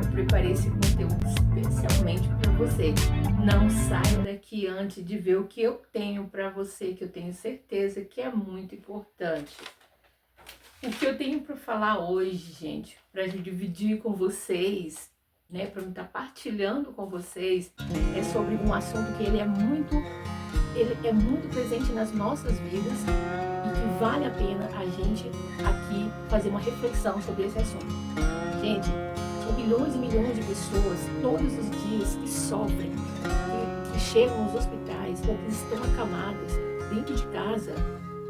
eu preparei esse conteúdo especialmente para você. Não saia daqui antes de ver o que eu tenho para você, que eu tenho certeza que é muito importante. O que eu tenho para falar hoje, gente, para dividir com vocês, né, para eu estar partilhando com vocês, é sobre um assunto que ele é muito presente nas nossas vidas e que vale a pena a gente aqui fazer uma reflexão sobre esse assunto. Gente, são milhões e milhões de pessoas todos os dias que sofrem, que chegam aos hospitais ou que estão acamadas dentro de casa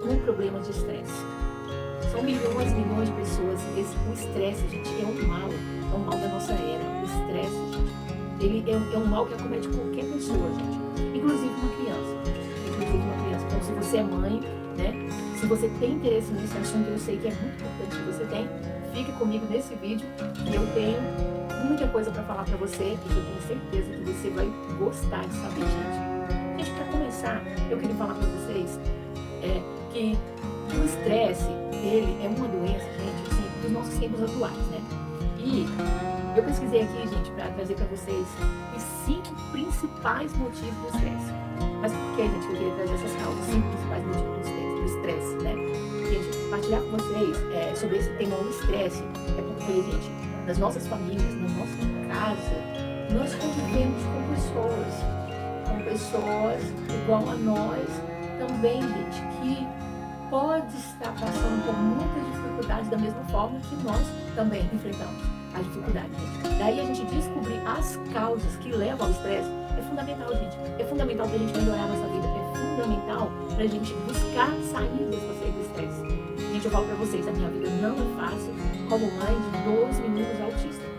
com problemas de estresse. São milhões e milhões de pessoas. O estresse, gente, é um mal da nossa era. O estresse, gente, ele é um mal que acomete qualquer pessoa, gente, inclusive uma criança. Então, se você é mãe, né, se você tem interesse nesse assunto, eu sei que é muito importante que você tenha, fique comigo nesse vídeo, que eu tenho muita coisa para falar para você, e eu tenho certeza que você vai gostar de saber, gente. Gente, para começar, eu queria falar para vocês que o estresse, ele é uma doença, gente, assim, dos nossos tempos atuais, né? E eu pesquisei aqui, gente, para trazer para vocês os 5 principais motivos do estresse. Mas por que, gente, eu queria trazer essas causas, 5 principais motivos do estresse, né? Gente, compartilhar com vocês sobre esse tema, o estresse, é porque, gente, nas nossas famílias, na nossa casa, nós convivemos com pessoas igual a nós, também, gente, que pode estar passando por muitas dificuldades da mesma forma que nós também enfrentamos as dificuldades, gente. Daí a gente descobrir as causas que levam ao estresse é fundamental, gente. É fundamental para a gente melhorar a nossa vida, é fundamental para a gente buscar saídas para sair do estresse. Gente, eu falo para vocês, a minha vida não é fácil como mãe de 2 meninos autistas.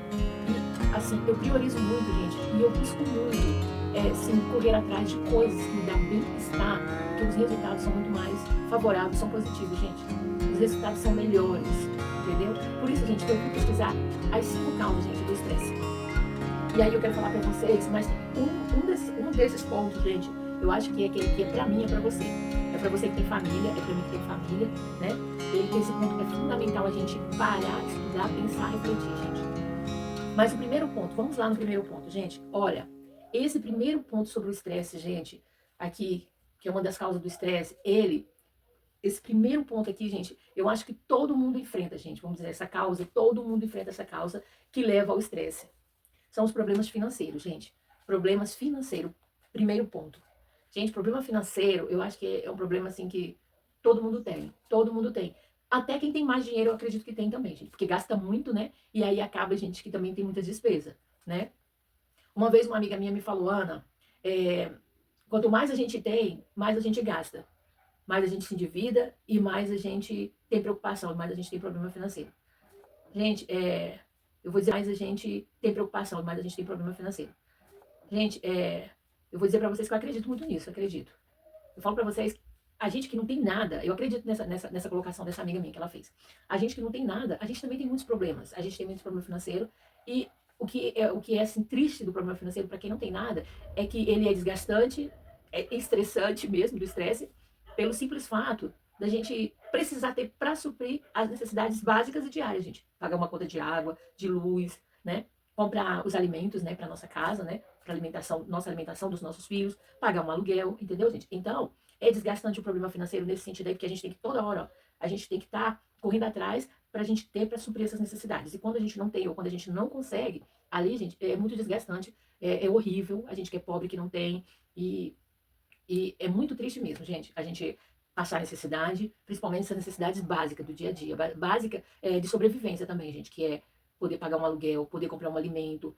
E, assim, eu priorizo muito, gente, e eu busco muito assim, correr atrás de coisas que me dão bem-estar, porque os resultados são muito mais favoráveis, são positivos, gente. Os resultados são melhores, entendeu? Por isso, gente, eu fui pesquisar as 5 causas, gente, do estresse. E aí eu quero falar pra vocês, mas um desses pontos, gente, eu acho que é pra mim, é pra você. É pra você que tem família, é pra mim que tem família, né? E esse ponto é fundamental a gente parar, estudar, pensar, refletir, gente. Mas o primeiro ponto, vamos lá no primeiro ponto, gente. Olha, esse primeiro ponto sobre o estresse, gente, aqui, que é uma das causas do estresse, esse primeiro ponto aqui, gente, eu acho que todo mundo enfrenta, gente, vamos dizer, essa causa, todo mundo enfrenta essa causa que leva ao estresse. São os problemas financeiros, gente. Problemas financeiros, primeiro ponto. Gente, problema financeiro, eu acho que é um problema, assim, que todo mundo tem. Até quem tem mais dinheiro, eu acredito que tem também, gente, porque gasta muito, né, e aí acaba, gente, que também tem muitas despesas, né. Uma vez uma amiga minha me falou, Ana, quanto mais a gente tem, mais a gente gasta. Mais a gente se endivida e mais a gente tem preocupação, mais a gente tem problema financeiro. Gente, eu vou dizer, mais a gente tem preocupação, mais a gente tem problema financeiro. Gente, eu vou dizer pra vocês que eu acredito muito nisso, acredito. Eu falo pra vocês, a gente que não tem nada, eu acredito nessa colocação dessa amiga minha que ela fez. A gente que não tem nada, a gente também tem muitos problemas. A gente tem muitos problemas financeiros e o que é assim, triste do problema financeiro para quem não tem nada é que ele é desgastante, é estressante mesmo, do estresse, pelo simples fato da gente precisar ter para suprir as necessidades básicas e diárias, gente. Pagar uma conta de água, de luz, né? Comprar os alimentos, né, para nossa casa, né? Para alimentação, nossa alimentação dos nossos filhos, pagar um aluguel, entendeu, gente? Então, é desgastante o problema financeiro nesse sentido aí, porque a gente tem que toda hora, ó, a gente tem que estar correndo atrás para a gente ter para suprir essas necessidades. E quando a gente não tem ou quando a gente não consegue, ali, gente, é muito desgastante, é horrível, a gente que é pobre, que não tem, e, e é muito triste mesmo, gente, a gente passar necessidade, principalmente essas necessidades básicas do dia a dia, básica de sobrevivência também, gente, que é poder pagar um aluguel, poder comprar um alimento,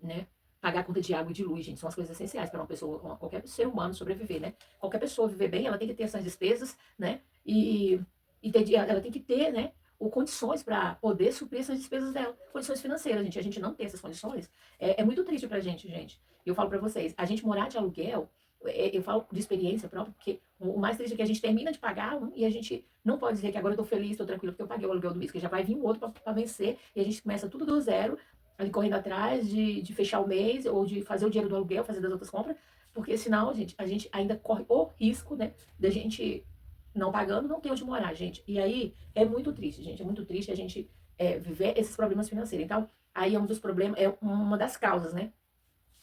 né, pagar a conta de água e de luz, gente, são as coisas essenciais para uma pessoa, qualquer ser humano sobreviver, né? Qualquer pessoa viver bem, ela tem que ter essas despesas, né? Ela tem que ter, né, condições para poder suprir essas despesas dela, condições financeiras, gente. A gente não tem essas condições, é muito triste pra gente, gente. Eu falo para vocês, a gente morar de aluguel, eu falo de experiência própria, porque o mais triste é que a gente termina de pagar um e a gente não pode dizer que agora eu tô feliz, tô tranquilo, porque eu paguei o aluguel do mês, que já vai vir um outro para vencer, e a gente começa tudo do zero, ali correndo atrás de fechar o mês, ou de fazer o dinheiro do aluguel, fazer das outras compras, porque senão, gente, a gente ainda corre o risco, né, da gente não pagando, não ter onde morar, gente. E aí é muito triste, gente, é muito triste a gente viver esses problemas financeiros. Então, Aí é um dos problemas, é uma das causas, né?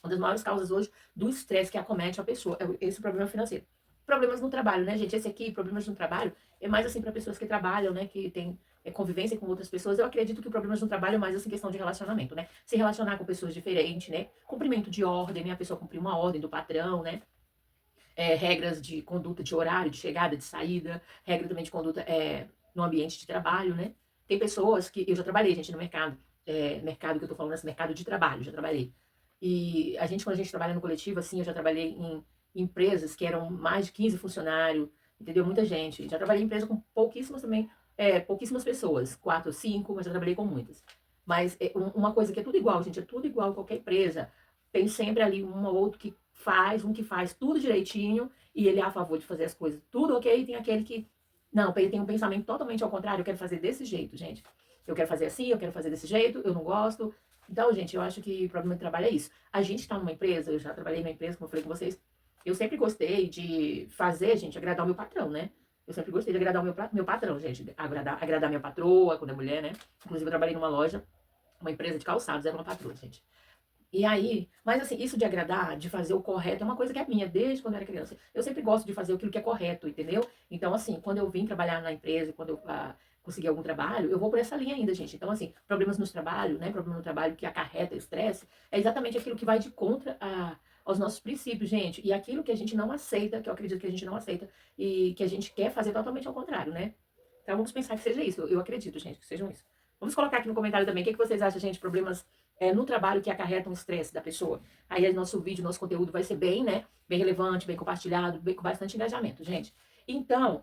Uma das maiores causas hoje do estresse que acomete a pessoa, é esse problema financeiro. Problemas no trabalho, né, gente? Esse aqui, problemas no trabalho, é mais assim para pessoas que trabalham, né, que tem convivência com outras pessoas. Eu acredito que o problemas no trabalho é mais assim questão de relacionamento, né? Se relacionar com pessoas diferentes, né? Cumprimento de ordem, né? A pessoa cumprir uma ordem do patrão, né? Regras de conduta de horário, de chegada, de saída, regra também de conduta no ambiente de trabalho, né? Tem pessoas que eu já trabalhei, gente, no mercado, mercado que eu tô falando, esse mercado de trabalho, já trabalhei. E a gente, quando a gente trabalha no coletivo, assim, eu já trabalhei em empresas que eram mais de 15 funcionários, entendeu? Muita gente. Já trabalhei em empresa com pouquíssimas também, pouquíssimas pessoas, 4 ou 5, mas já trabalhei com muitas. Mas uma coisa que é tudo igual, gente, é tudo igual qualquer empresa. Tem sempre ali um ou outro que faz, um que faz tudo direitinho e ele é a favor de fazer as coisas tudo ok, e tem aquele que, não, ele tem um pensamento totalmente ao contrário, eu quero fazer desse jeito, gente. Eu quero fazer assim, eu quero fazer desse jeito, eu não gosto. Então, gente, eu acho que o problema de trabalho é isso. A gente está numa empresa, eu já trabalhei numa empresa, como eu falei com vocês, eu sempre gostei de fazer, gente, agradar o meu patrão, né? Eu sempre gostei de agradar o meu patrão, gente. Agradar minha patroa, quando é mulher, né? Inclusive, eu trabalhei numa loja, uma empresa de calçados, era uma patroa, gente. E aí, mas assim, isso de agradar, de fazer o correto, é uma coisa que é minha, desde quando eu era criança. Eu sempre gosto de fazer aquilo que é correto, entendeu? Então, assim, quando eu vim trabalhar na empresa, quando eu consegui algum trabalho, eu vou por essa linha ainda, gente. Então, assim, problemas no trabalho, né? Problema no trabalho que acarreta estresse, é exatamente aquilo que vai de contra aos nossos princípios, gente. E aquilo que a gente não aceita, que eu acredito que a gente não aceita, e que a gente quer fazer totalmente ao contrário, né? Então, vamos pensar que seja isso. Eu acredito, gente, que sejam isso. Vamos colocar aqui no comentário também o que vocês acham, gente, problemas no trabalho que acarretam o estresse da pessoa. Aí nosso vídeo, nosso conteúdo vai ser bem, né? Bem relevante, bem compartilhado, bem, com bastante engajamento, gente. Então,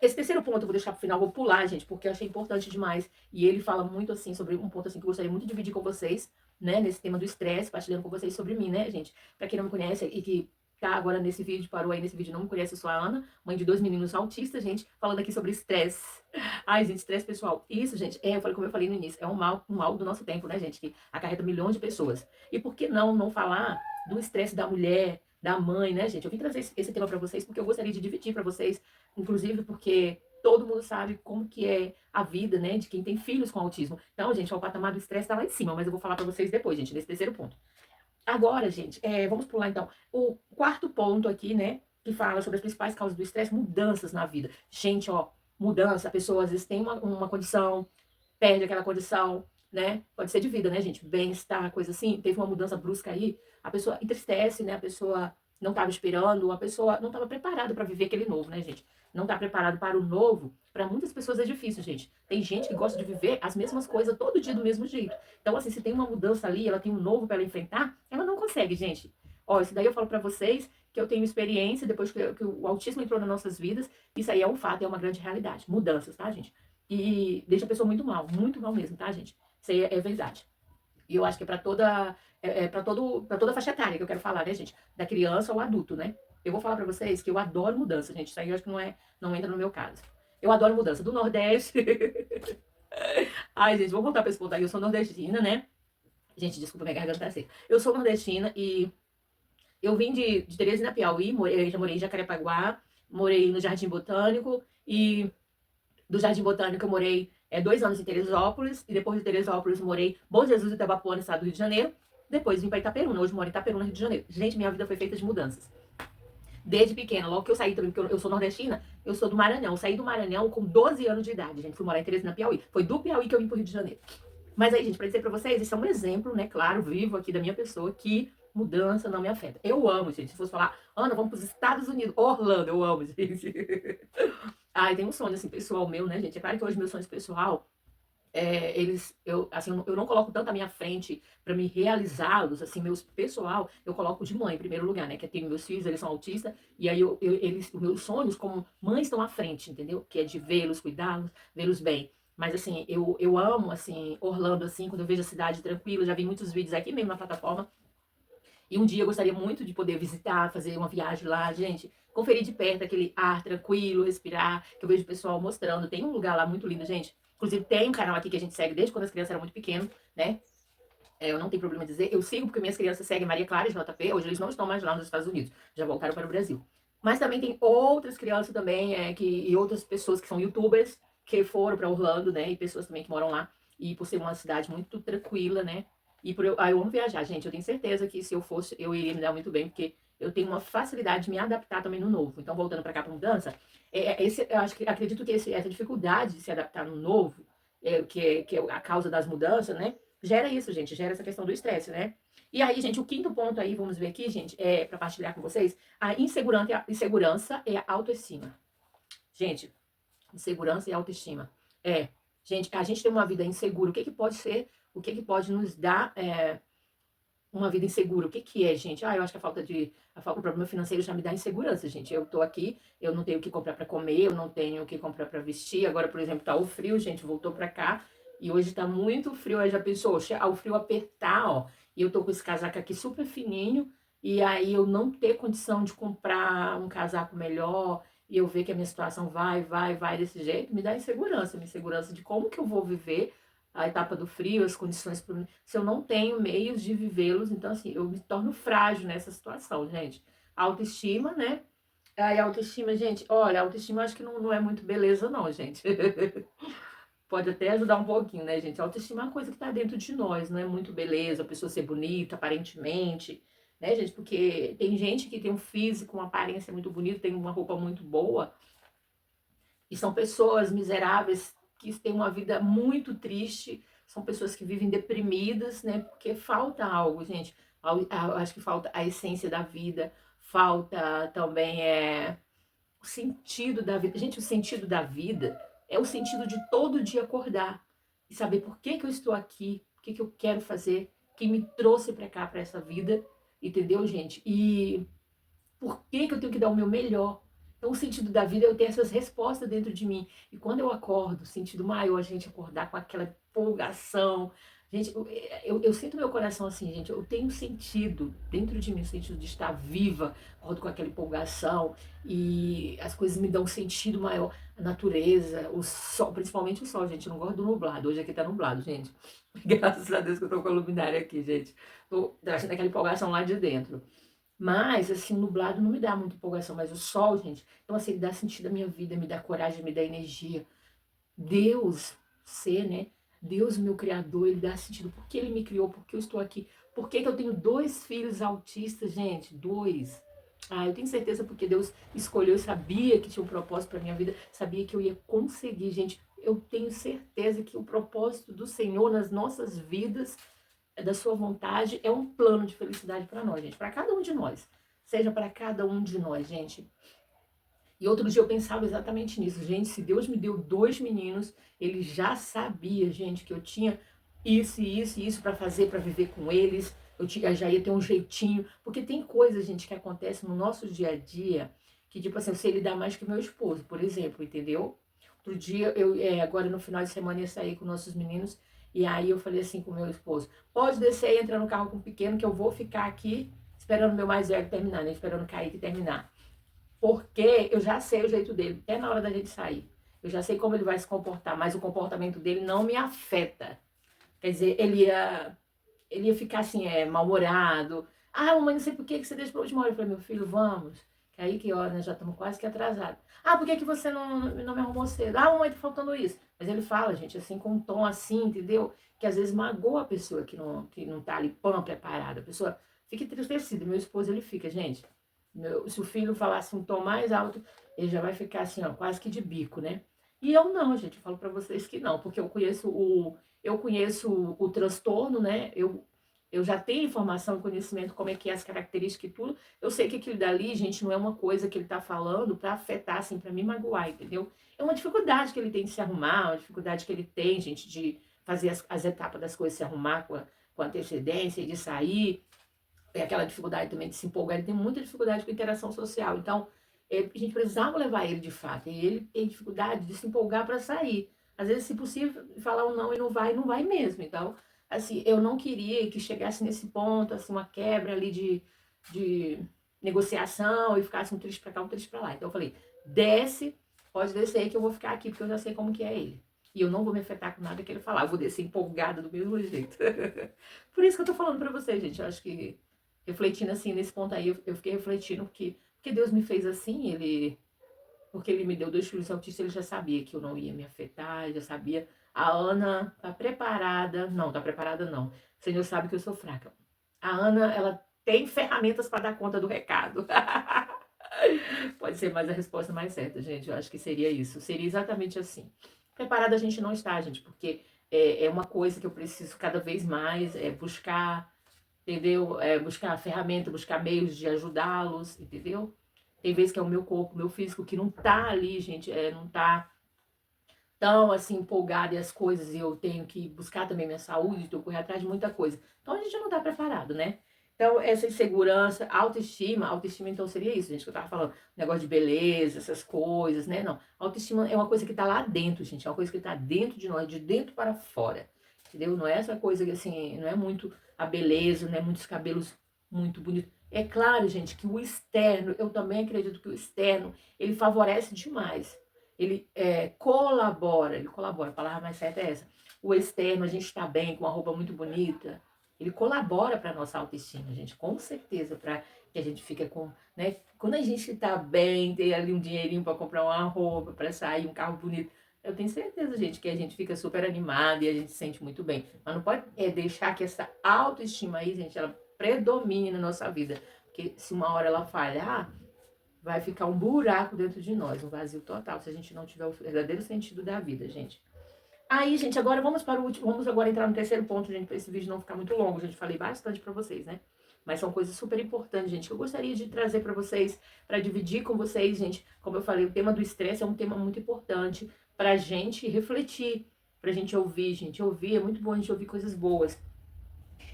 esse terceiro ponto eu vou deixar pro final, vou pular, gente, porque eu achei importante demais. E ele fala muito, assim, sobre um ponto, assim, que eu gostaria muito de dividir com vocês, né? Nesse tema do estresse, partilhando com vocês sobre mim, né, gente? Pra quem não me conhece e que tá agora nesse vídeo, parou aí nesse vídeo, não me conhece, eu sou a Ana, mãe de 2 meninos autistas, gente, falando aqui sobre estresse. Ai, gente, estresse pessoal. Isso, gente, eu falei, como eu falei no início, é um mal do nosso tempo, né, gente? Que acarreta milhões de pessoas. E por que não falar do estresse da mulher, da mãe, né, gente? Eu vim trazer esse tema pra vocês porque eu gostaria de dividir pra vocês, inclusive porque todo mundo sabe como que é a vida, né, de quem tem filhos com autismo. Então, gente, o patamar do estresse tá lá em cima, mas eu vou falar pra vocês depois, gente, nesse terceiro ponto. Agora, gente, vamos pular então. O quarto ponto aqui, né, que fala sobre as principais causas do estresse, mudanças na vida. Gente, ó, mudança, a pessoa às vezes tem uma condição, perde aquela condição, né? Pode ser de vida, né, gente? Bem-estar, coisa assim. Teve uma mudança brusca aí, a pessoa entristece, né? A pessoa não estava esperando, a pessoa não estava preparada para viver aquele novo, né, gente? Não está preparado para o novo. Para muitas pessoas é difícil, gente. Tem gente que gosta de viver as mesmas coisas todo dia do mesmo jeito. Então, assim, se tem uma mudança ali, ela tem um novo para ela enfrentar, ela não consegue, gente. Ó, isso daí eu falo para vocês que eu tenho experiência depois que o autismo entrou nas nossas vidas. Isso aí é um fato, é uma grande realidade. Mudanças, tá, gente? E deixa a pessoa muito mal mesmo, tá, gente? Isso aí é verdade. E eu acho que é para toda para toda faixa etária que eu quero falar, né, gente? Da criança ao adulto, né? Eu vou falar para vocês que eu adoro mudança, gente. Isso aí eu acho que não entra no meu caso. Eu adoro mudança do Nordeste. Ai, gente, vamos voltar para esse ponto aí. Eu sou nordestina, né? Gente, desculpa, minha garganta tá seca. Eu sou nordestina e eu vim de Teresina, Piauí, já morei em Jacarepaguá, morei no Jardim Botânico e do Jardim Botânico eu morei 2 anos em Teresópolis, e depois de Teresópolis morei em Bom Jesus e Itabapoana, no estado do Rio de Janeiro. Depois vim para Itaperuna, hoje moro em Itaperuna, Rio de Janeiro. Gente, minha vida foi feita de mudanças. Desde pequena, logo que eu saí também, porque eu sou nordestina, eu sou do Maranhão. Eu saí do Maranhão com 12 anos de idade, gente. Fui morar em Teresina, Piauí. Foi do Piauí que eu vim pro Rio de Janeiro. Mas aí, gente, pra dizer pra vocês, isso é um exemplo, né, claro, vivo aqui da minha pessoa, que mudança não me afeta. Eu amo, gente. Se fosse falar, Ana, vamos pros Estados Unidos, Orlando, eu amo, gente. Ai, tem um sonho, assim, pessoal meu, né, gente? É claro que hoje meus sonhos pessoal, eu não coloco tanto à minha frente para me realizá-los, assim, meus pessoal, eu coloco de mãe em primeiro lugar, né? Que eu tenho meus filhos, eles são autistas, e aí os meus sonhos como mãe estão à frente, entendeu? Que é de vê-los, cuidá-los, vê-los bem. Mas assim, eu amo, assim, Orlando, assim, quando eu vejo a cidade tranquila, já vi muitos vídeos aqui mesmo na plataforma, e um dia eu gostaria muito de poder visitar, fazer uma viagem lá, gente, conferir de perto aquele ar tranquilo, respirar, que eu vejo o pessoal mostrando. Tem um lugar lá muito lindo, gente. Inclusive, tem um canal aqui que a gente segue desde quando as crianças eram muito pequenas, né? Eu não tenho problema em dizer. Eu sigo porque minhas crianças seguem Maria Clara e JP. Hoje eles não estão mais lá nos Estados Unidos. Já voltaram para o Brasil. Mas também tem outras crianças também, e outras pessoas que são youtubers, que foram para Orlando, né? E pessoas também que moram lá. e por ser uma cidade muito tranquila, né? E eu amo viajar, gente. Eu tenho certeza que se eu fosse, eu iria me dar muito bem, porque eu tenho uma facilidade de me adaptar também no novo. Então, voltando para cá para mudança, eu acredito que essa dificuldade de se adaptar no novo, que é a causa das mudanças, né? Gera isso, gente, gera essa questão do estresse, né? E aí, gente, o quinto ponto aí, vamos ver aqui, gente, para partilhar com vocês, a insegurança é a autoestima. Gente, insegurança e autoestima. Gente, a gente tem uma vida insegura. O que pode ser? O que pode nos dar uma vida insegura? O que é, gente? Eu acho que o problema financeiro já me dá insegurança, gente. Eu tô aqui, eu não tenho o que comprar para comer, eu não tenho o que comprar para vestir. Agora, por exemplo, tá o frio, gente, voltou para cá e hoje tá muito frio. Aí já pensou, o frio apertar, ó, e eu tô com esse casaco aqui super fininho e aí eu não ter condição de comprar um casaco melhor e eu ver que a minha situação vai desse jeito, me dá insegurança de como que eu vou viver a etapa do frio, as condições, se eu não tenho meios de vivê-los, então assim, eu me torno frágil nessa situação, gente. A autoestima, né? Aí a autoestima, gente, olha, a autoestima eu acho que não é muito beleza não, gente. Pode até ajudar um pouquinho, né, gente? A autoestima é uma coisa que tá dentro de nós, não é muito beleza, a pessoa ser bonita, aparentemente, né, gente? Porque tem gente que tem um físico, uma aparência muito bonita, tem uma roupa muito boa, e são pessoas miseráveis que têm uma vida muito triste, são pessoas que vivem deprimidas, né? Porque falta algo, gente. Eu acho que falta a essência da vida, falta também o sentido da vida. Gente, o sentido da vida é o sentido de todo dia acordar e saber por que que eu estou aqui, o que que eu quero fazer, quem me trouxe para cá, para essa vida, entendeu, gente? E por que que eu tenho que dar o meu melhor? Então, o sentido da vida é eu ter essas respostas dentro de mim. E quando eu acordo, o sentido maior, a gente acordar com aquela empolgação. Gente, eu sinto meu coração assim, gente. Eu tenho sentido dentro de mim, o sentido de estar viva, acordo com aquela empolgação. E as coisas me dão um sentido maior. A natureza, o sol, principalmente o sol, gente. Eu não gosto do nublado. Hoje aqui tá nublado, gente. Graças a Deus que eu tô com a luminária aqui, gente. Tô trazendo aquela empolgação lá de dentro. Mas, assim, o nublado não me dá muita empolgação, mas o sol, gente, então, assim, ele dá sentido à minha vida, me dá coragem, me dá energia. Deus, ser, né? Deus, meu Criador, ele dá sentido. Por que ele me criou? Por que eu estou aqui? Por que que eu tenho 2 filhos autistas, gente? 2. Eu tenho certeza porque Deus escolheu, sabia que tinha um propósito para minha vida, sabia que eu ia conseguir, gente. Eu tenho certeza que o propósito do Senhor nas nossas vidas da sua vontade é um plano de felicidade para nós, gente, para cada um de nós. Seja para cada um de nós, gente. E outro dia eu pensava exatamente nisso. Gente, se Deus me deu 2 meninos, ele já sabia, gente, que eu tinha isso e isso e isso para fazer, para viver com eles. Já ia ter um jeitinho. Porque tem coisas, gente, que acontecem no nosso dia a dia que, tipo assim, eu sei lidar mais que meu esposo, por exemplo, entendeu? Outro dia, agora no final de semana, ia sair com nossos meninos. E aí eu falei assim com meu esposo: pode descer e entrar no carro com o pequeno, que eu vou ficar aqui esperando meu mais velho terminar, né? Esperando o Kaique terminar. Porque eu já sei o jeito dele, até na hora da gente sair. Eu já sei como ele vai se comportar, mas o comportamento dele não me afeta. Quer dizer, ele ia ficar assim, mal-humorado. Mamãe, não sei por que você deixa pra última hora. Eu falei, meu filho, vamos. Que aí que hora, né? Já estamos quase que atrasados. Por que você não me arrumou cedo? Mamãe, tá faltando isso. Mas ele fala, gente, assim, com um tom assim, entendeu? Que às vezes magoa a pessoa que não tá ali pão preparada. A pessoa fica entristecida. Meu esposo, ele fica, gente. Se o filho falasse um tom mais alto, ele já vai ficar assim, ó, quase que de bico, né? E eu não, gente, eu falo pra vocês que não, porque eu conheço o transtorno, né? Eu já tenho informação e conhecimento como é que é as características e tudo. Eu sei que aquilo dali, gente, não é uma coisa que ele tá falando pra afetar, assim, pra me magoar, entendeu? É uma dificuldade que ele tem de se arrumar, uma dificuldade que ele tem, gente, de fazer as etapas das coisas se arrumar com antecedência e de sair. Tem aquela dificuldade também de se empolgar, ele tem muita dificuldade com interação social. Então, a gente precisava levar ele de fato. E ele tem dificuldade de se empolgar para sair. Às vezes, se possível, falar um não e não vai mesmo. Então, assim, eu não queria que chegasse nesse ponto, assim, uma quebra ali de negociação e ficasse um triste para cá, um triste para lá. Então, eu falei, desce, pode descer aí que eu vou ficar aqui, porque eu já sei como que é ele. E eu não vou me afetar com nada que ele falar, eu vou descer empolgada do mesmo jeito. Por isso que eu tô falando pra vocês, gente. Eu acho que refletindo assim nesse ponto aí, eu fiquei refletindo porque Deus me fez assim, porque ele me deu 2 filhos autistas, ele já sabia que eu não ia me afetar, ele já sabia A Ana tá preparada. Não, tá preparada não. O Senhor sabe que eu sou fraca. A Ana, ela tem ferramentas para dar conta do recado. Pode ser mais a resposta mais certa, gente. Eu acho que seria isso. Seria exatamente assim. Preparada a gente não está, gente, porque é uma coisa que eu preciso cada vez mais buscar, entendeu? Buscar ferramenta, buscar meios de ajudá-los, entendeu? Tem vezes que é o meu corpo, meu físico, que não tá ali, gente, não tá tão assim empolgado e as coisas, e eu tenho que buscar também minha saúde, estou correr atrás de muita coisa. Então a gente não tá preparado, né? Então, essa insegurança, autoestima então seria isso, gente, que eu tava falando, negócio de beleza, essas coisas, né? Não, autoestima é uma coisa que tá lá dentro, gente, é uma coisa que tá dentro de nós, de dentro para fora, entendeu? Não é essa coisa que, assim, não é muito a beleza, não é muitos cabelos muito bonitos. É claro, gente, que o externo, eu também acredito que o externo, ele favorece demais, ele colabora, a palavra mais certa é essa. O externo, a gente está bem, com uma roupa muito bonita, ele colabora para a nossa autoestima, gente, com certeza, para que a gente fique com, né? Quando a gente está bem, tem ali um dinheirinho para comprar uma roupa, para sair, um carro bonito, eu tenho certeza, gente, que a gente fica super animada e a gente se sente muito bem. Mas não pode deixar que essa autoestima aí, gente, ela predomine na nossa vida. Porque se uma hora ela falhar, vai ficar um buraco dentro de nós, um vazio total, se a gente não tiver o verdadeiro sentido da vida, gente. Aí, gente, agora vamos para o último, vamos agora entrar no terceiro ponto, gente, para esse vídeo não ficar muito longo, gente, falei bastante para vocês, né? Mas são coisas super importantes, gente, que eu gostaria de trazer para vocês, para dividir com vocês, gente. Como eu falei, o tema do estresse é um tema muito importante pra gente refletir, pra gente ouvir, gente. Ouvir, é muito bom a gente ouvir coisas boas.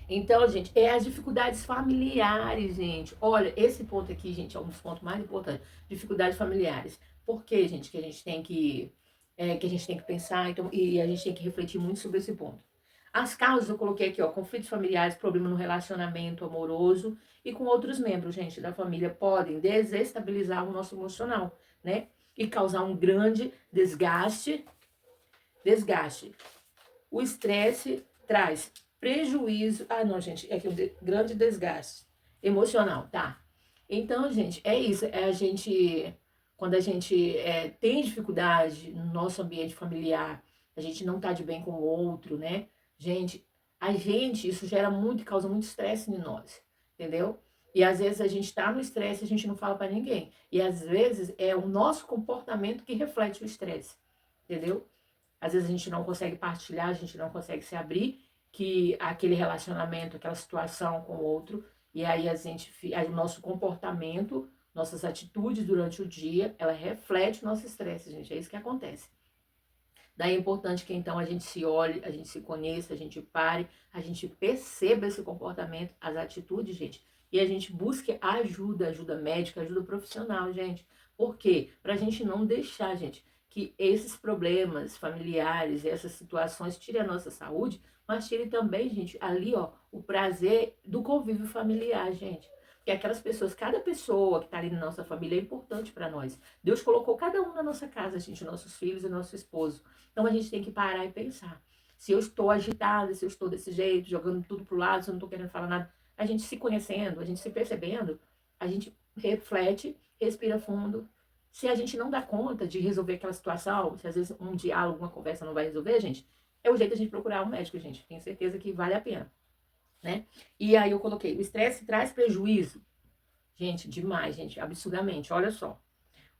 Então, gente, as dificuldades familiares, gente. Olha, esse ponto aqui, gente, é um dos pontos mais importantes. Dificuldades familiares. Por que, gente, que a gente tem que pensar, então, e a gente tem que refletir muito sobre esse ponto. As causas eu coloquei aqui, ó, conflitos familiares, problema no relacionamento amoroso e com outros membros, gente, da família podem desestabilizar o nosso emocional, né? E causar um grande desgaste. O estresse traz prejuízo. Ah, não, gente, é que um grande desgaste emocional, tá? Então, gente, é isso. É a gente, quando a gente tem dificuldade no nosso ambiente familiar, a gente não tá de bem com o outro, né? Gente, isso gera muito, causa muito estresse em nós, entendeu? E às vezes a gente tá no estresse e a gente não fala pra ninguém. E às vezes é o nosso comportamento que reflete o estresse, entendeu? Às vezes a gente não consegue partilhar, a gente não consegue se abrir, que aquele relacionamento, aquela situação com o outro, e aí aí o nosso comportamento, nossas atitudes durante o dia, ela reflete o nosso estresse, gente, é isso que acontece. Daí é importante que então a gente se olhe, a gente se conheça, a gente pare, a gente perceba esse comportamento, as atitudes, gente, e a gente busque ajuda médica, ajuda profissional, gente. Por quê? Pra gente não deixar, gente, que esses problemas familiares, essas situações tirem a nossa saúde, mas tirem também, gente, ali, ó, o prazer do convívio familiar, gente. Porque aquelas pessoas, cada pessoa que tá ali na nossa família é importante para nós. Deus colocou cada um na nossa casa, gente, nossos filhos e nosso esposo. Então a gente tem que parar e pensar. Se eu estou agitada, se eu estou desse jeito, jogando tudo pro lado, se eu não tô querendo falar nada, a gente se conhecendo, a gente se percebendo, a gente reflete, respira fundo. Se a gente não dá conta de resolver aquela situação, se às vezes um diálogo, uma conversa não vai resolver, gente, é o jeito de a gente procurar um médico, gente. Tenho certeza que vale a pena, né? E aí eu coloquei, o estresse traz prejuízo. Gente, demais, gente, absurdamente. Olha só.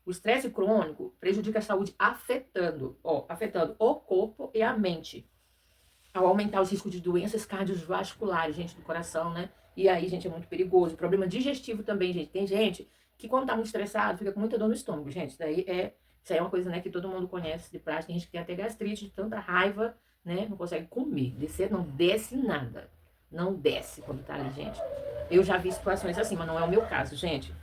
O estresse crônico prejudica a saúde afetando o corpo e a mente, ao aumentar os riscos de doenças cardiovasculares, gente, do coração, né? E aí, gente, é muito perigoso. Problema digestivo também, gente. Tem gente que quando tá muito estressado, fica com muita dor no estômago, gente. Isso aí é uma coisa, né, que todo mundo conhece de prática. Tem gente que tem até gastrite de tanta raiva, né? Não consegue comer. Não desce nada. Não desce quando tá ali, gente. Eu já vi situações assim, mas não é o meu caso, gente.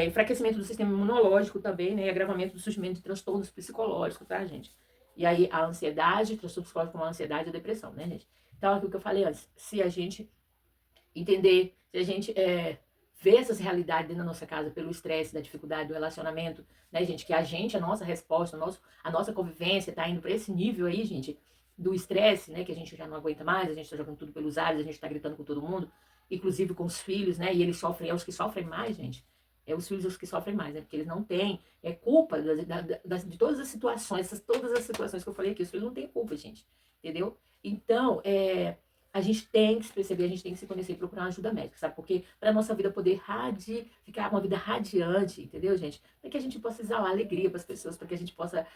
Enfraquecimento do sistema imunológico também, né? E agravamento do surgimento de transtornos psicológicos, tá, gente? E aí a ansiedade, transtorno psicológico como a ansiedade e a depressão, né, gente? Então, aquilo que eu falei antes, se a gente entender, se a gente ver essas realidades dentro da nossa casa pelo estresse, da dificuldade do relacionamento, né, gente? Que a nossa resposta, a nossa convivência tá indo para esse nível aí, gente, do estresse, né? Que a gente já não aguenta mais, a gente tá jogando tudo pelos ares, a gente tá gritando com todo mundo, inclusive com os filhos, né? E eles sofrem, é os que sofrem mais, gente. os filhos os que sofrem mais, né? Porque eles não têm culpa de todas as situações, todas as situações que eu falei aqui. Os filhos não têm culpa, gente, entendeu? Então, a gente tem que se perceber, a gente tem que se conhecer e procurar uma ajuda médica, sabe? Porque para a nossa vida poder ficar uma vida radiante, entendeu, gente? Para que a gente possa exalar alegria para as pessoas, para que a gente possa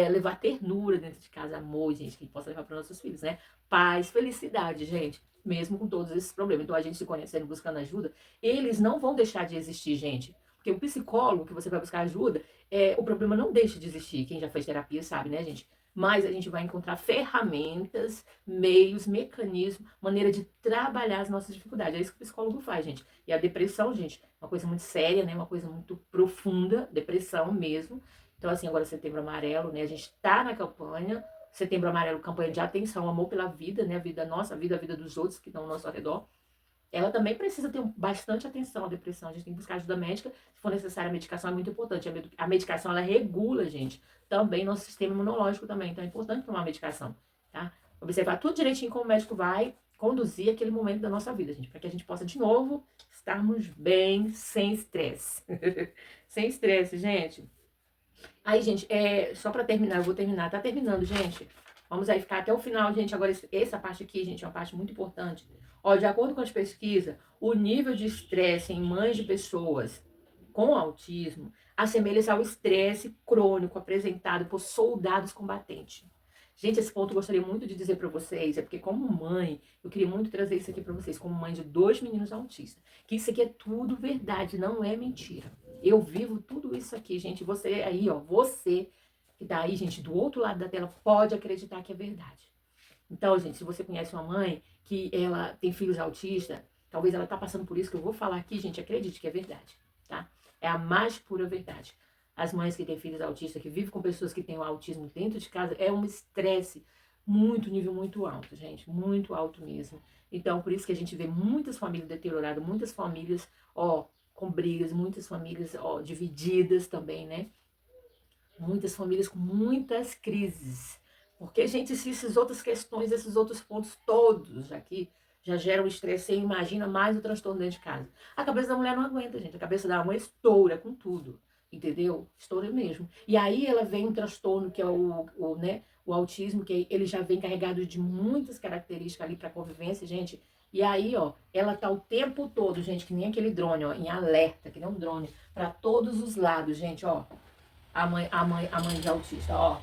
levar ternura dentro de casa, amor, gente, que possa levar para nossos filhos, né? Paz, felicidade, gente, mesmo com todos esses problemas. Então, a gente se conhecendo, buscando ajuda, eles não vão deixar de existir, gente. Porque o psicólogo que você vai buscar ajuda, o problema não deixa de existir. Quem já fez terapia sabe, né, gente? Mas a gente vai encontrar ferramentas, meios, mecanismos, maneira de trabalhar as nossas dificuldades. É isso que o psicólogo faz, gente. E a depressão, gente, é uma coisa muito séria, né? Uma coisa muito profunda, depressão mesmo. Então, assim, agora Setembro Amarelo, né? A gente tá na campanha. Setembro Amarelo, campanha de atenção, amor pela vida, né? A vida nossa, a vida dos outros que estão ao nosso redor. Ela também precisa ter bastante atenção à depressão. A gente tem que buscar ajuda médica. Se for necessária, a medicação é muito importante. A medicação, ela regula, gente, também nosso sistema imunológico também. Então, é importante tomar medicação, tá? Observar tudo direitinho como o médico vai conduzir aquele momento da nossa vida, gente. Para que a gente possa, de novo, estarmos bem, sem estresse. Sem estresse, gente. Aí, gente, só para terminar, eu vou terminar. Tá terminando, gente. Vamos aí ficar até o final, gente. Agora, essa parte aqui, gente, é uma parte muito importante. Ó, de acordo com as pesquisas, o nível de estresse em mães de pessoas com autismo assemelha-se ao estresse crônico apresentado por soldados combatentes. Gente, esse ponto eu gostaria muito de dizer para vocês, porque como mãe, eu queria muito trazer isso aqui para vocês, como mãe de 2 meninos autistas, que isso aqui é tudo verdade, não é mentira. Eu vivo tudo isso aqui, gente. Você aí, ó, você que tá aí, gente, do outro lado da tela, pode acreditar que é verdade. Então, gente, se você conhece uma mãe que ela tem filhos autistas, talvez ela tá passando por isso que eu vou falar aqui, gente, acredite que é verdade, tá? É a mais pura verdade. As mães que têm filhos autistas, que vivem com pessoas que têm o autismo dentro de casa, é um estresse muito, nível muito alto, gente, muito alto mesmo. Então, por isso que a gente vê muitas famílias deterioradas, muitas famílias, ó, com brigas, muitas famílias, ó, divididas também, né? Muitas famílias com muitas crises. Porque, gente, se essas outras questões, esses outros pontos todos aqui já geram estresse, você imagina mais o transtorno dentro de casa. A cabeça da mulher não aguenta, gente. A cabeça da mãe estoura com tudo. Entendeu? Estoura mesmo. E aí ela vem um transtorno que é o autismo, que ele já vem carregado de muitas características ali para convivência, gente. E aí, ó, ela tá o tempo todo, gente, que nem aquele drone, ó, em alerta, que nem um drone, para todos os lados, gente, ó. A mãe de autista, ó.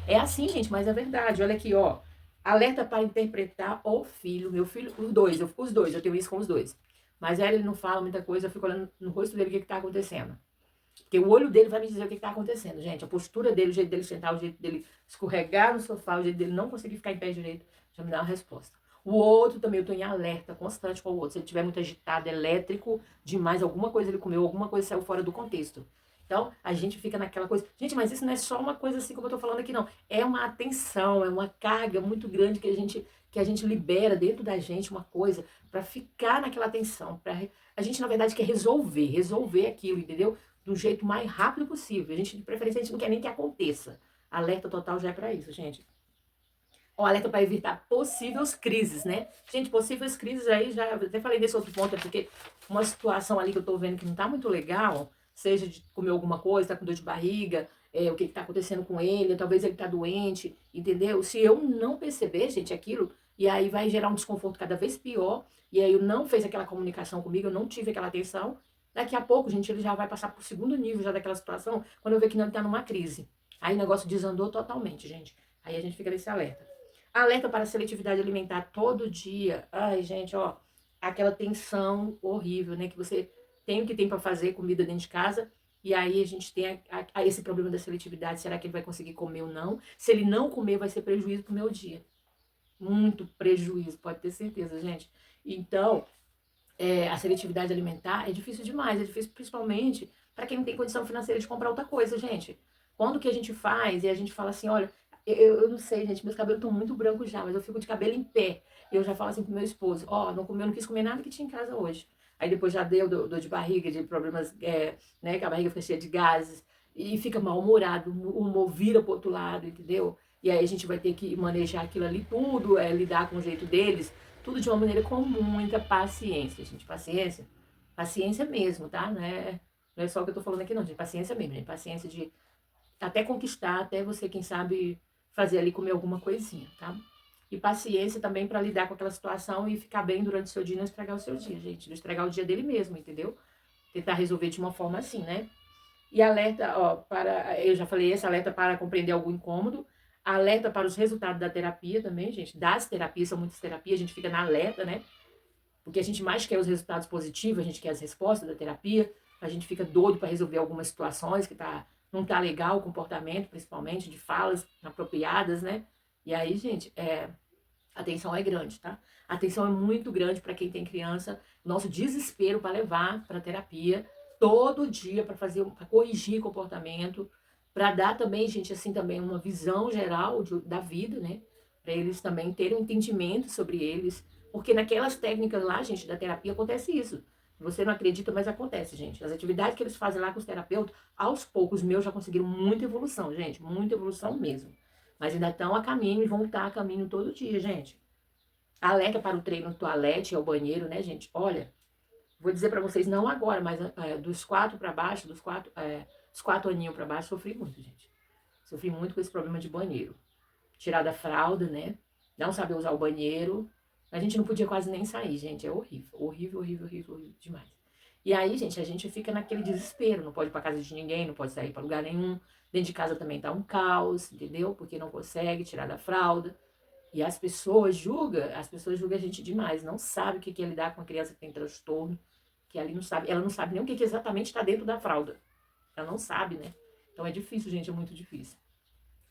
É assim, gente, mas é verdade. Olha aqui, ó. Alerta para interpretar o filho. Meu filho, os dois, eu tenho isso com os dois. Mas ele não fala muita coisa, eu fico olhando no rosto dele o que tá acontecendo. Porque o olho dele vai me dizer o que tá acontecendo, gente. A postura dele, o jeito dele sentar, o jeito dele escorregar no sofá, o jeito dele não conseguir ficar em pé direito, já me dá uma resposta. O outro também, eu tô em alerta constante com o outro. Se ele estiver muito agitado, elétrico demais, alguma coisa ele comeu, alguma coisa saiu fora do contexto. Então, a gente fica naquela coisa. Gente, mas isso não é só uma coisa assim como eu tô falando aqui, não. É uma atenção, é uma carga muito grande que a gente libera dentro da gente, uma coisa, para ficar naquela atenção. A gente, na verdade, quer resolver aquilo, entendeu? Do jeito mais rápido possível. A gente, de preferência, a gente não quer nem que aconteça. Alerta total já é para isso, gente. O alerta para evitar possíveis crises, né? Gente, possíveis crises aí, já até falei desse outro ponto, é porque uma situação ali que eu tô vendo que não tá muito legal, seja de comer alguma coisa, tá com dor de barriga, o que tá acontecendo com ele, talvez ele tá doente, entendeu? Se eu não perceber, gente, aquilo, e aí vai gerar um desconforto cada vez pior, e aí eu não fiz aquela comunicação comigo, eu não tive aquela atenção, daqui a pouco, gente, ele já vai passar pro segundo nível já daquela situação, quando eu ver que não tá numa crise. Aí o negócio desandou totalmente, gente. Aí a gente fica nesse alerta. Alerta para seletividade alimentar todo dia. Ai, gente, ó, aquela tensão horrível, né, que você tem o que tem para fazer comida dentro de casa, e aí a gente tem esse problema da seletividade, será que ele vai conseguir comer ou não? Se ele não comer, vai ser prejuízo pro meu dia. Muito prejuízo, pode ter certeza, gente. Então, a seletividade alimentar é difícil demais, é difícil principalmente para quem não tem condição financeira de comprar outra coisa, gente. Quando que a gente faz e a gente fala assim, olha, eu não sei, gente, meus cabelos estão muito brancos já, mas eu fico de cabelo em pé. Eu já falo assim pro meu esposo, ó, não quis comer nada que tinha em casa hoje. Aí depois já deu dor de barriga, de problemas, né, que a barriga fica cheia de gases, e fica mal-humorado, o humor vira pro outro lado, entendeu? E aí a gente vai ter que manejar aquilo ali tudo, lidar com o jeito deles, tudo de uma maneira com muita paciência, gente. Paciência mesmo, tá? Né? Não é só o que eu tô falando aqui não, gente. Paciência mesmo, gente. Paciência de até conquistar, até você, quem sabe, fazer ali comer alguma coisinha, tá? E paciência também para lidar com aquela situação e ficar bem durante o seu dia e não estragar o seu dia, gente. Não estragar o dia dele mesmo, entendeu? Tentar resolver de uma forma assim, né? E alerta, ó, para, eu já falei esse alerta para compreender algum incômodo, alerta para os resultados da terapia também, gente, das terapias, são muitas terapias, a gente fica na alerta, né, porque a gente mais quer os resultados positivos, a gente quer as respostas da terapia, a gente fica doido para resolver algumas situações que não tá legal o comportamento, principalmente, de falas apropriadas, né, e aí, gente, a atenção é grande, tá? A atenção é muito grande para quem tem criança. Nosso desespero para levar para terapia todo dia para fazer, para corrigir comportamento, para dar também, gente, assim também uma visão geral da vida, né? Para eles também terem um entendimento sobre eles, porque naquelas técnicas lá, gente, da terapia acontece isso. Você não acredita, mas acontece, gente. As atividades que eles fazem lá com os terapeutas, aos poucos, meus já conseguiram muita evolução, gente, muita evolução mesmo. Mas ainda estão a caminho e vão estar a caminho todo dia, gente. Alerta para o treino no toalete, ao banheiro, né, gente? Olha, vou dizer para vocês, não agora, mas dos 4 para baixo, dos 4 aninhos para baixo, sofri muito, gente. Sofri muito com esse problema de banheiro. Tirar da fralda, né? Não saber usar o banheiro. A gente não podia quase nem sair, gente. É horrível. Horrível, horrível, horrível, horrível demais. E aí, gente, a gente fica naquele desespero. Não pode ir pra casa de ninguém, não pode sair pra lugar nenhum. Dentro de casa também tá um caos, entendeu? Porque não consegue tirar da fralda. E as pessoas julgam a gente demais, não sabe o que é lidar com uma criança que tem transtorno, que ali não sabe, ela não sabe nem o que exatamente está dentro da fralda. Ela não sabe, né? Então é difícil, gente, é muito difícil.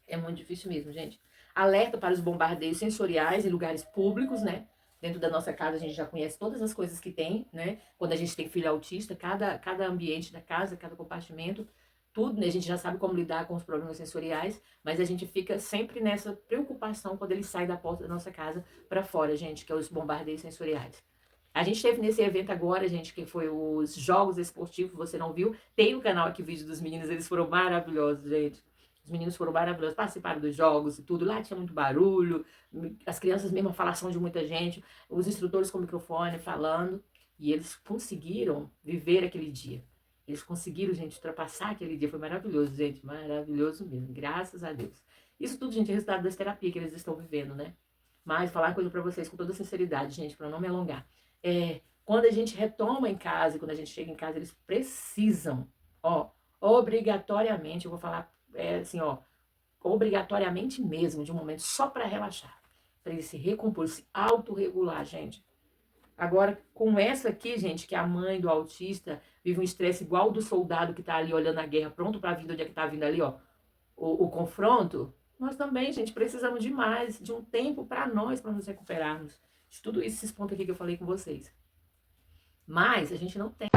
É muito difícil mesmo, gente. Alerta para os bombardeios sensoriais em lugares públicos, né? Dentro da nossa casa a gente já conhece todas as coisas que tem, né? Quando a gente tem filho autista, cada ambiente da casa, cada compartimento, tudo, né? A gente já sabe como lidar com os problemas sensoriais, mas a gente fica sempre nessa preocupação quando ele sai da porta da nossa casa para fora, gente, que é os bombardeios sensoriais. A gente teve nesse evento agora, gente, que foi os Jogos Esportivos, você não viu? Tem no canal aqui vídeo dos meninos, eles foram maravilhosos, gente. Os meninos foram maravilhosos, participaram dos jogos e tudo. Lá tinha muito barulho, as crianças mesmo, a falação de muita gente, os instrutores com o microfone falando. E eles conseguiram viver aquele dia. Eles conseguiram, gente, ultrapassar aquele dia. Foi maravilhoso, gente, maravilhoso mesmo. Graças a Deus. Isso tudo, gente, é resultado das terapias que eles estão vivendo, né? Mas falar uma coisa pra vocês com toda sinceridade, gente, pra não me alongar. Quando a gente retoma em casa, quando a gente chega em casa, eles precisam, ó, obrigatoriamente, eu vou falar assim, ó, obrigatoriamente mesmo, de um momento só para relaxar, para ele se recompor, se autorregular, gente. Agora, com essa aqui, gente, que é a mãe do autista vive um estresse igual do soldado que tá ali olhando a guerra, pronto para vir, onde é que tá vindo ali, ó, o confronto, nós também, gente, precisamos de mais, de um tempo para nós, para nos recuperarmos. De tudo isso, esses pontos aqui que eu falei com vocês. Mas a gente não tem.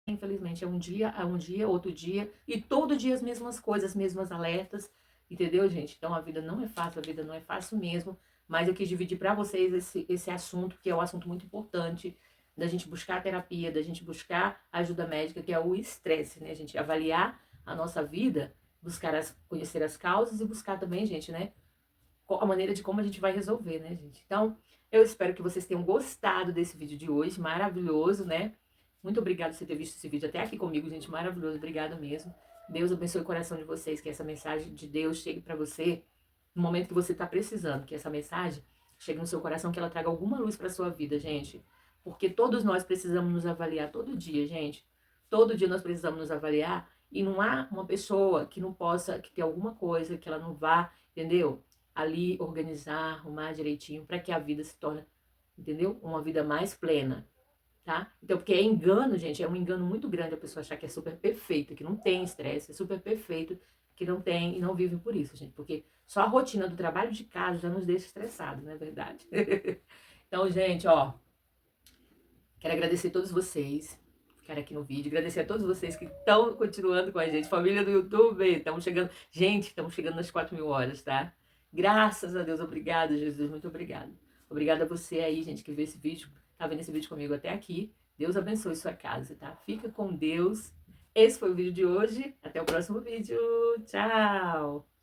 Infelizmente, é um dia, outro dia, e todo dia as mesmas coisas, as mesmas alertas, entendeu, gente? Então a vida não é fácil, a vida não é fácil mesmo, mas eu quis dividir para vocês esse assunto, que é um assunto muito importante, da gente buscar a terapia, da gente buscar a ajuda médica, que é o estresse, né? A gente avaliar a nossa vida, conhecer as causas e buscar também, gente, né? A maneira de como a gente vai resolver, né, gente? Então, eu espero que vocês tenham gostado desse vídeo de hoje, maravilhoso, né? Muito obrigada por você ter visto esse vídeo até aqui comigo, gente, maravilhoso, obrigada mesmo. Deus abençoe o coração de vocês, que essa mensagem de Deus chegue para você no momento que você está precisando, que essa mensagem chegue no seu coração, que ela traga alguma luz para sua vida, gente. Porque todos nós precisamos nos avaliar todo dia, gente. Todo dia nós precisamos nos avaliar e não há uma pessoa que não possa, que tenha alguma coisa que ela não vá, entendeu? Ali organizar, arrumar direitinho para que a vida se torne, entendeu? Uma vida mais plena, tá? Então, porque é engano, gente, é um engano muito grande a pessoa achar que é super perfeita, que não tem estresse, é super perfeito, que não tem e não vive por isso, gente, porque só a rotina do trabalho de casa já nos deixa estressados, não é verdade? Então, gente, ó, quero agradecer a todos vocês que ficaram aqui no vídeo, agradecer a todos vocês que estão continuando com a gente, família do YouTube, estamos chegando, gente, estamos chegando nas 4.000 horas, tá? Graças a Deus, obrigada, Jesus, muito obrigada. Obrigada a você aí, gente, que vê esse vídeo, tá vendo esse vídeo comigo até aqui. Deus abençoe sua casa, tá? Fica com Deus. Esse foi o vídeo de hoje. Até o próximo vídeo. Tchau!